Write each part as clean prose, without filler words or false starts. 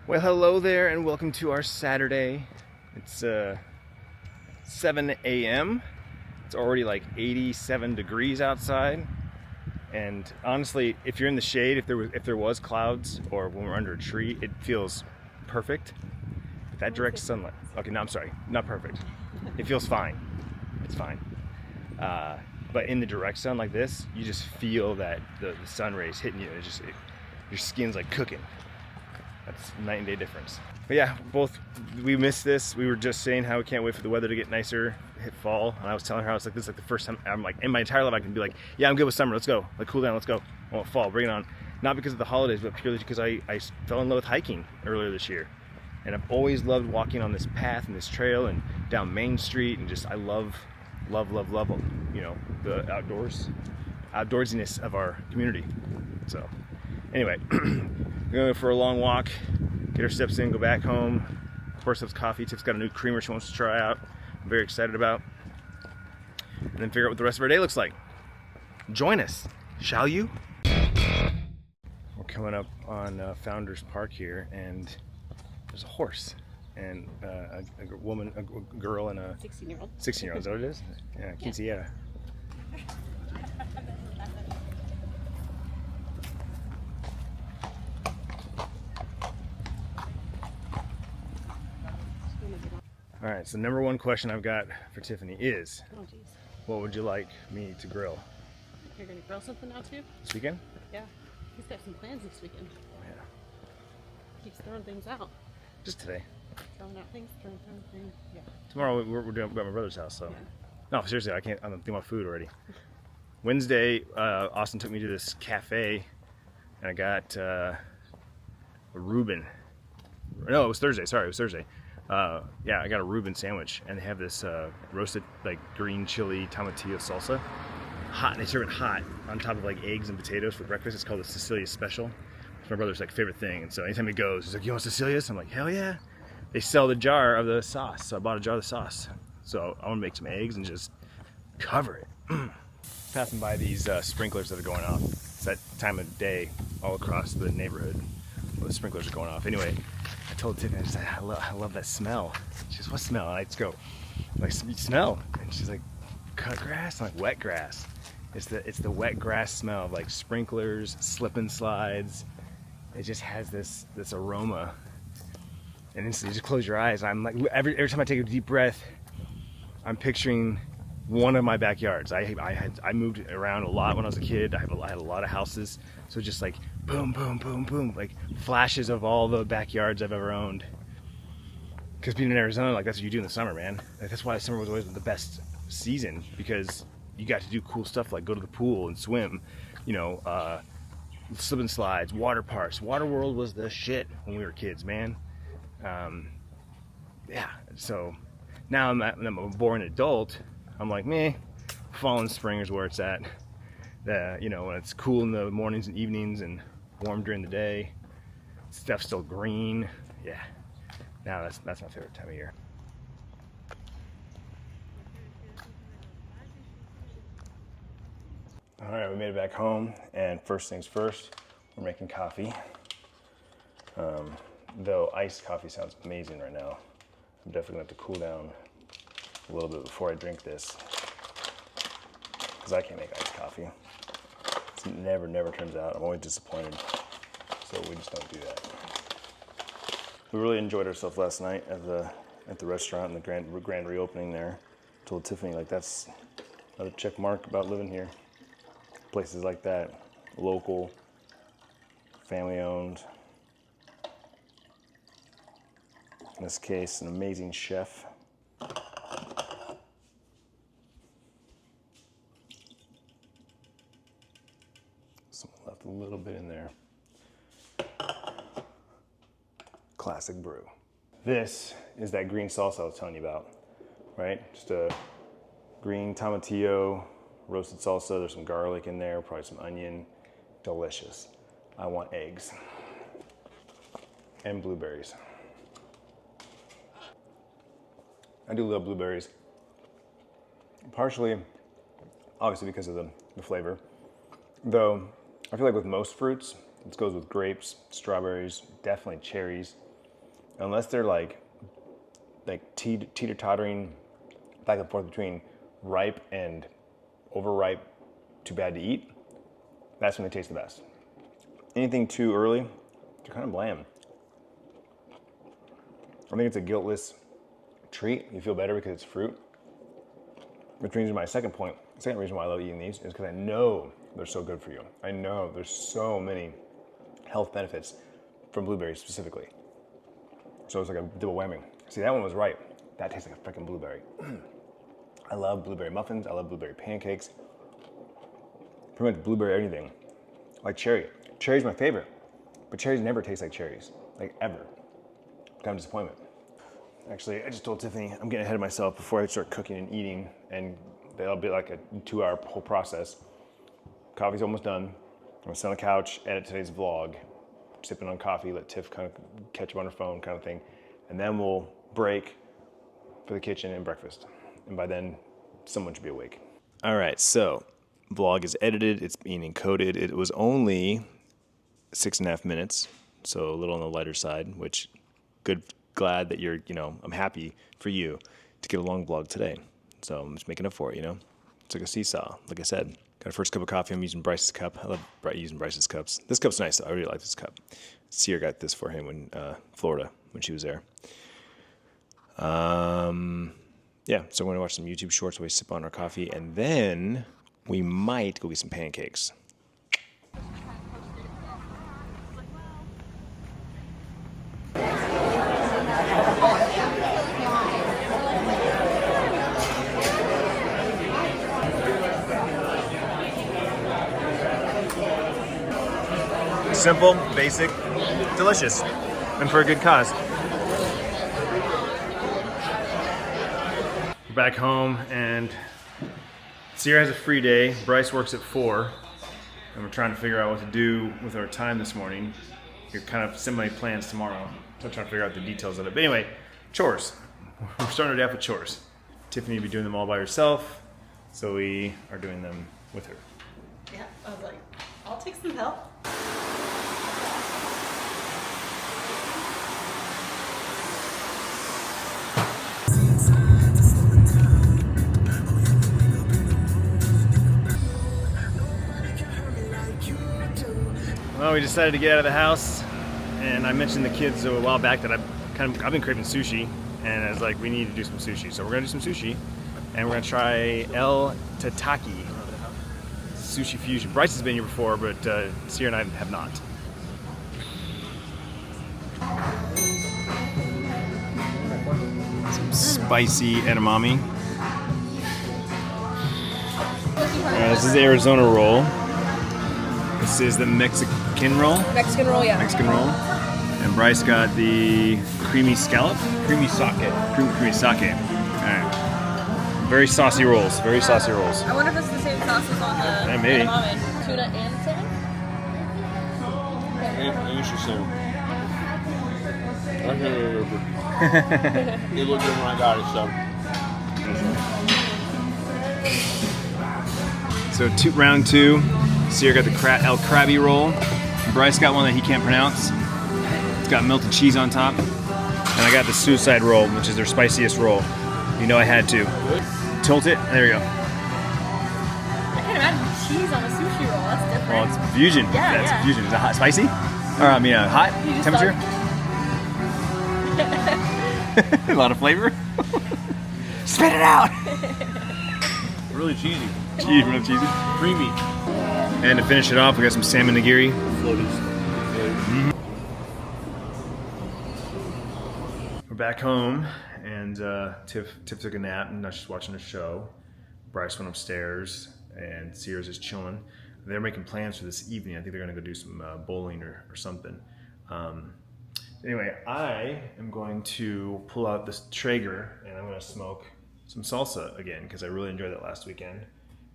Well, hello there and welcome to our Saturday. It's 7 a.m. It's already like 87 degrees outside. And honestly, if you're in the shade, if there was clouds or when we're under a tree, it feels perfect. That direct sunlight. Okay, no, I'm sorry, not perfect. It feels fine. It's fine. But in the direct sun like this, you just feel that the sun rays hitting you. Your skin's like cooking. That's night and day difference. But yeah, we missed this. We were just saying how we can't wait for the weather to get nicer, hit fall. And I was telling her, I was like, this is like the first time I'm like, in my entire life I can be like, yeah, I'm good with summer, let's go. Like, cool down, let's go. I want fall, bring it on. Not because of the holidays, but purely because I fell in love with hiking earlier this year. And I've always loved walking on this path and this trail and down Main Street, and just, I love, you know, the outdoorsiness of our community. So anyway, we're going for a long walk, get our steps in, go back home, pour some coffee. Tiff's got a new creamer she wants to try out. I'm very excited about. And then figure out what the rest of our day looks like. Join us, shall you? We're coming up on Founders Park here, and there's a horse and a girl, and a 16-year-old. 16-year-old, is that what it is? Yeah, quinceañera. All right, so number one question I've got for Tiffany is, what would you like me to grill? You're gonna grill something now too? This weekend? Yeah. He's got some plans this weekend. Oh, yeah. Keeps throwing things out. Just today. Throwing out things, throwing things. Yeah. Tomorrow we're doing at my brother's house, so. Yeah. No, seriously, I'm thinking about food already. Wednesday, Austin took me to this cafe, and I got a Reuben. No, it was Thursday. Sorry, it was Thursday. Yeah, I got a Reuben sandwich, and they have this roasted like green chili tomatillo salsa, hot, and they serve it hot on top of like eggs and potatoes for breakfast. It's called the Sicilia Special. It's my brother's like favorite thing, and so anytime he goes, he's like, "You want Sicilia's?" I'm like, "Hell yeah!" They sell the jar of the sauce, so I bought a jar of the sauce. So I want to make some eggs and just cover it. Passing by these sprinklers that are going off. It's that time of day all across the neighborhood where the sprinklers are going off. Anyway, I told Tiffany, I said, I love that smell. She goes, what smell? And I just go, like, smell. And she's like, cut grass? I'm like, wet grass. It's the wet grass smell of like sprinklers, slip and slides. It just has this aroma. And instantly, you just close your eyes. I'm like, every time I take a deep breath, I'm picturing one of my backyards. I moved around a lot when I was a kid. I had a lot of houses, so just like boom, boom, boom, boom, like flashes of all the backyards I've ever owned. Because being in Arizona, like, that's what you do in the summer, man. Like, that's why summer was always the best season, because you got to do cool stuff like go to the pool and swim, you know, slip and slides, water parks. Water World was the shit when we were kids, man. Yeah, so now I'm a born adult. I'm like, meh, fall and spring is where it's at. You know, when it's cool in the mornings and evenings and warm during the day, stuff's still green. Yeah, now that's my favorite time of year. All right, we made it back home, and first things first, we're making coffee. Though iced coffee sounds amazing right now, I'm definitely gonna have to cool down a little bit before I drink this, because I can't make iced coffee. It never turns out. I'm always disappointed, so we just don't do that. We really enjoyed ourselves last night at the restaurant and the grand reopening there. I told Tiffany, like, that's another check mark about living here. Places like that, local, family owned. In this case, an amazing chef. Someone left a little bit in there. Classic brew. This is that green salsa I was telling you about, right? Just a green tomatillo, roasted salsa. There's some garlic in there, probably some onion. Delicious. I want eggs and blueberries. I do love blueberries. Partially, obviously, because of the flavor. Though, I feel like with most fruits, it goes with grapes, strawberries, definitely cherries. unless they're like teeter-tottering back and forth between ripe and overripe, too bad to eat, that's when they taste the best. Anything too early, they're kind of bland. I think it's a guiltless treat. You feel better because it's fruit. Which brings me to my second point. The second reason why I love eating these is because I know they're so good for you. I know there's so many health benefits from blueberries specifically. So it's like a double whammy. See, that one was right. That tastes like a freaking blueberry. I love blueberry muffins. I love blueberry pancakes. Pretty much blueberry anything. Like cherry. Cherry's my favorite. But cherries never taste like cherries. Like ever. Kind of disappointment. Actually, I just told Tiffany I'm getting ahead of myself before I start cooking and eating, and that'll be like a 2-hour whole process. Coffee's almost done. I'm gonna sit on the couch, edit today's vlog, sipping on coffee, let Tiff kind of catch up on her phone kind of thing, and then we'll break for the kitchen and breakfast. And by then, someone should be awake. All right, so vlog is edited, it's being encoded. It was only 6.5 minutes, so a little on the lighter side, which glad that you're, I'm happy for you to get a long vlog today. So I'm just making up for it, It's like a seesaw, like I said. Got a first cup of coffee, I'm using Bryce's cup. I love using Bryce's cups. This cup's nice, though. I really like this cup. Sierra got this for him in Florida when she was there. Yeah, so we're gonna watch some YouTube shorts while we sip on our coffee, and then we might go get some pancakes. Simple, basic, delicious, and for a good cause. We're back home, and Sierra has a free day. Bryce works at 4, and we're trying to figure out what to do with our time this morning. We're kind of simulating plans tomorrow, so I'm trying to figure out the details of it. But anyway, chores. We're starting our day off with chores. Tiffany will be doing them all by herself, so we are doing them with her. Yeah, I was like, I'll take some help. Well, we decided to get out of the house, and I mentioned the kids a while back that I've been craving sushi, and I was like, we need to do some sushi. So we're gonna do some sushi, and we're gonna try El Tataki Sushi Fusion. Bryce has been here before, but Sierra and I have not. Some spicy edamame. This is the Arizona roll. This is the Mexican roll. Mexican roll, yeah. Mexican roll. And Bryce got the creamy scallop. Creamy sake. Creamy sake. Alright. Very saucy rolls. Very saucy rolls. I wonder if it's the same sauce as on the maybe. edamame. Tuna and salmon? Interesting. I can't remember. It looked good when I got it, so. So round 2. Sierra got the El Krabby roll. Bryce got one that he can't pronounce. It's got melted cheese on top. And I got the suicide roll, which is their spiciest roll. I had to. Tilt it, and there you go. I can't imagine cheese on a sushi roll. That's different. Well, it's fusion. Yeah, That's yeah. fusion. Is it hot, spicy? Or hot temperature? A lot of flavor. Spit it out. Really cheesy. Cheese, real cheesy. Creamy. And to finish it off, we got some salmon nigiri. We're back home, and Tiff took a nap, and now she's watching a show. Bryce went upstairs, and Sierra's just chilling. They're making plans for this evening. I think they're gonna go do some bowling or something. Anyway, I am going to pull out this Traeger, and I'm gonna smoke some salsa again, because I really enjoyed that last weekend,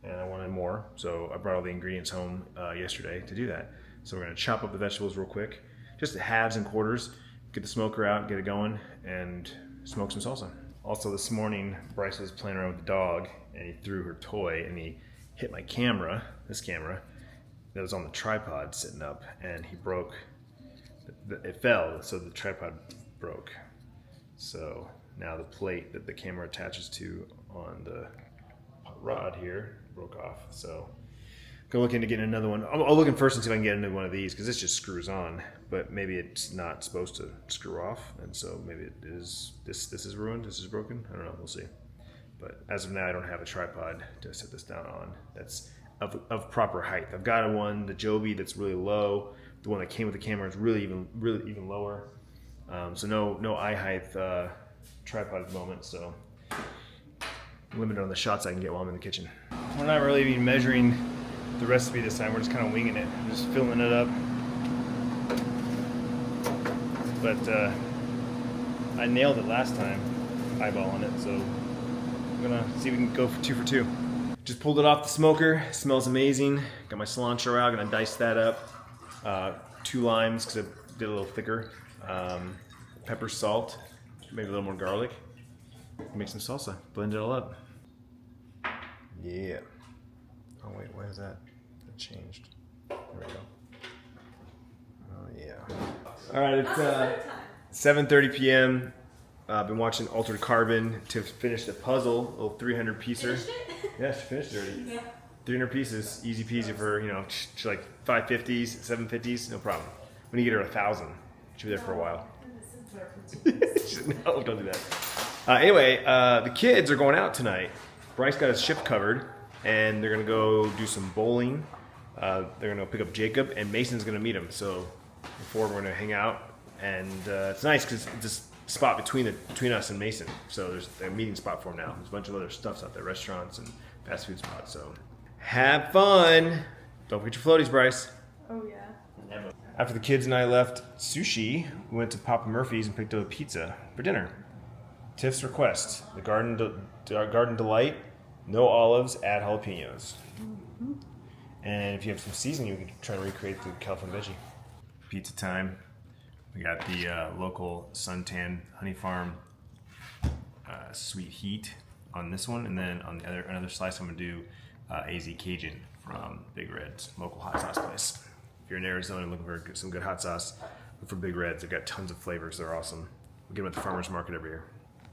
and I wanted more. So I brought all the ingredients home yesterday to do that. So we're gonna chop up the vegetables real quick, just halves and quarters, get the smoker out, get it going, and smoke some salsa. Also this morning, Bryce was playing around with the dog, and he threw her toy, and he hit my camera, this camera, that was on the tripod sitting up, and he broke, it fell, so the tripod broke. So now the plate that the camera attaches to on the rod here broke off. So go look into getting another one. I'll look in first and see if I can get into one of these because this just screws on, but maybe it's not supposed to screw off, and so maybe it is. This is ruined. This is broken. I don't know. We'll see. But as of now, I don't have a tripod to set this down on that's of proper height. I've got one, the Joby, that's really low. The one that came with the camera is really even lower. So no eye height tripod at the moment. So limited on the shots I can get while I'm in the kitchen. We're not really even measuring the recipe this time. We're just kind of winging it. I'm just filling it up. But I nailed it last time, eyeballing it. So I'm gonna see if we can go for 2 for 2. Just pulled it off the smoker. It smells amazing. Got my cilantro out. Gonna dice that up. 2 limes because I did a little thicker. Pepper, salt, maybe a little more garlic. Make some salsa. Blend it all up. Yeah. Oh wait, why is that? That changed. There we go. Oh yeah. All right, it's 7:30 p.m. I've been watching Altered Carbon to finish the puzzle, a little 300 piecer. Yeah, she finished it already. Yeah. 300 pieces, easy peasy for, like 550s, 750s, no problem. When you get her 1,000, she'll be there for a while. No, don't do that. Anyway, the kids are going out tonight. Bryce got his shift covered, and they're gonna go do some bowling. They're gonna pick up Jacob, and Mason's gonna meet him. So before we're gonna hang out, and it's nice because it's a spot between us and Mason. So there's a meeting spot for him now. There's a bunch of other stuffs out there, restaurants and fast food spots. So have fun. Don't forget your floaties, Bryce. Oh yeah. Never. After the kids and I left Sushi, we went to Papa Murphy's and picked up a pizza for dinner. Tiff's request: the Garden Delight, no olives, add jalapenos. Mm-hmm. And if you have some seasoning, you can try to recreate the California veggie. Pizza time. We got the local suntan Honey Farm sweet heat on this one, and then on the another slice, I'm gonna do AZ Cajun from Big Red's local hot sauce place. If you're in Arizona and looking for some good hot sauce, look for Big Reds. They've got tons of flavors. They're awesome. We get them at the farmer's market every year.